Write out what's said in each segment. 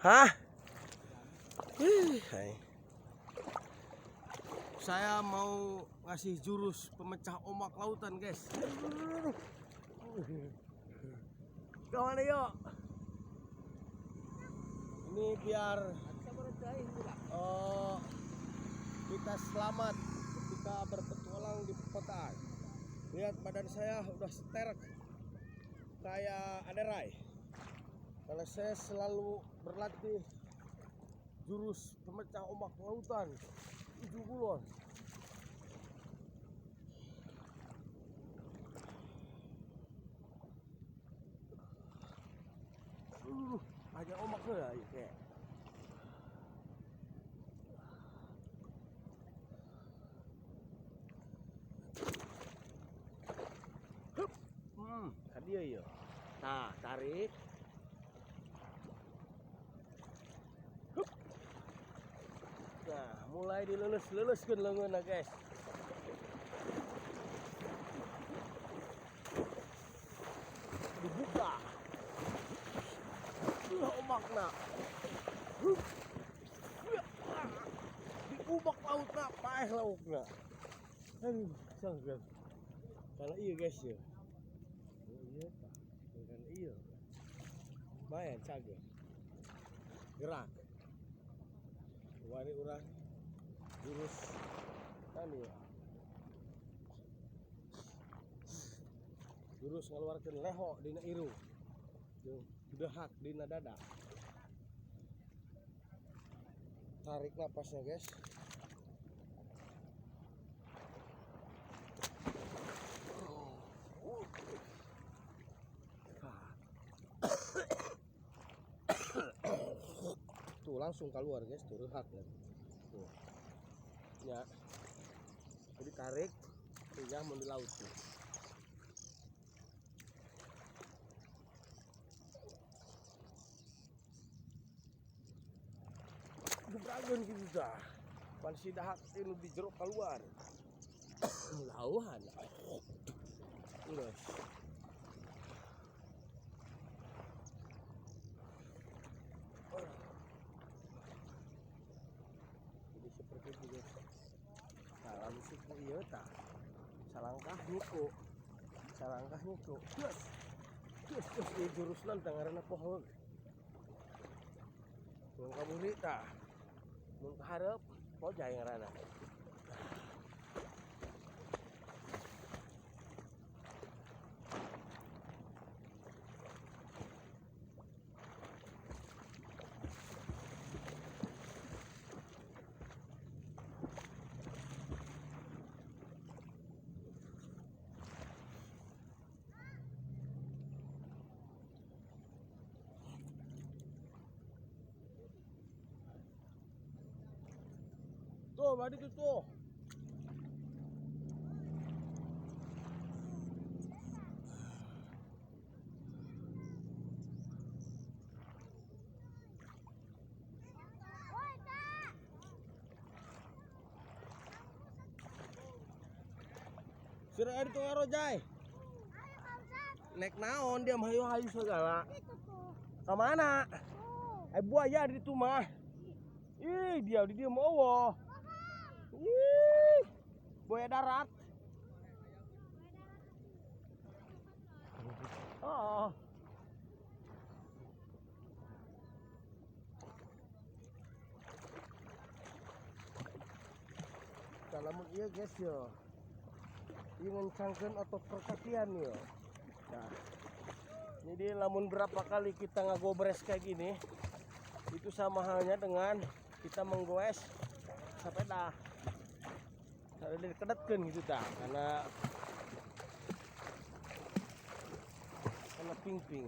Hah? Hai. Saya mau ngasih jurus pemecah ombak lautan, guys. Kemana yuk? Ini biar kita selamat ketika berpetualang di perkotaan. Lihat badan saya udah seterek kayak aderai. Karena saya selalu berlatih jurus pemecah ombak lautan 70-an. Aja ombak tuh ya, kayak. Tadi ya. Nah, tarik. Nah, mulai dilulus-luluskan lengan, guys. Dibuka. Ombakna. Diubak lautna, paeh laukna. Aduh, sangkan. Kalau iya guys ya. Oh iya tak. Kan iya. Lumayan cager. Gerak. Wari urang jurus kan ya. Jurus ngeluarkan leho dina iru. Jeung dehak dina dada. Tarik napasnya, guys. Tuh langsung keluar, guys, tuh rehak kan. Tuh. Ya. Jadi tarik, sehingga mau di laut tuh. Gebragan gitu dah. Pan si dahak itu di jeruk keluar. Lauhan. Terus. Jadi seperti itu, guys. Nah, lalu suku iya tak. Salangkah niku. Salangkah niku. Yes. Yes, di jurus nantang karena pohon. Mun kaburi tah. Mun kaharep pojay ngaranna. Tuh, badi tuh. Sudah ada tuh Rojai. Nek naon dia hayu-hayu segala. Kemana? Buaya di situ mah. Ih, dia di diem Allah. Ih, buaya darat. Oh. Kalau iya guys yo. Ingin cangkeun otot perkatian yo. Nah. Jadi lamun berapa kali kita ngagobres kayak gini, itu sama halnya dengan kita menggoes sepeda. Ada dikedetkeun gitu dah, karena ping-ping.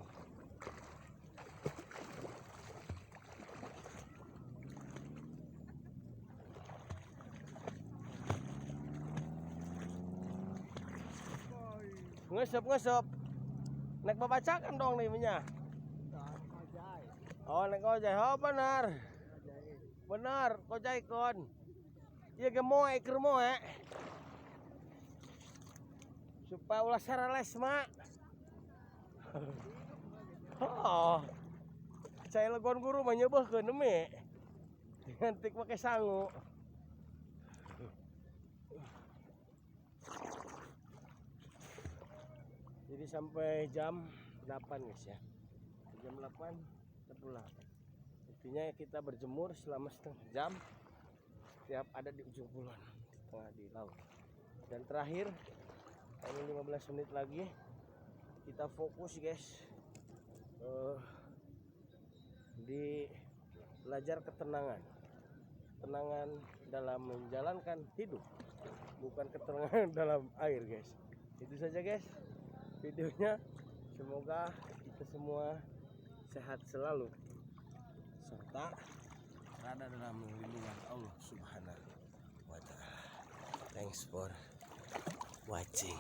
Ngesep. Nek babacakan dong nih minyak. Oh, nek ojai. Oh, benar. Benar, ojai kon. Iya gemoe keur moe. Supaya ulah sarales mak. Oh. cai legon guru mah nyebeuhkeun demi. Ngantik pakai sangu. Jadi sampai jam 8 guys ya. Jam 8 kita pulang. Intinya kita berjemur selama setengah jam. Setiap ada di ujung kulon, di tengah di laut. Dan terakhir, ini 15 menit lagi kita fokus guys di belajar ketenangan dalam menjalankan hidup, bukan ketenangan dalam air guys. Itu saja guys videonya, semoga kita semua sehat selalu serta berada dalam lindungan Allah Subhanahu wa Ta'ala. Thanks for watching.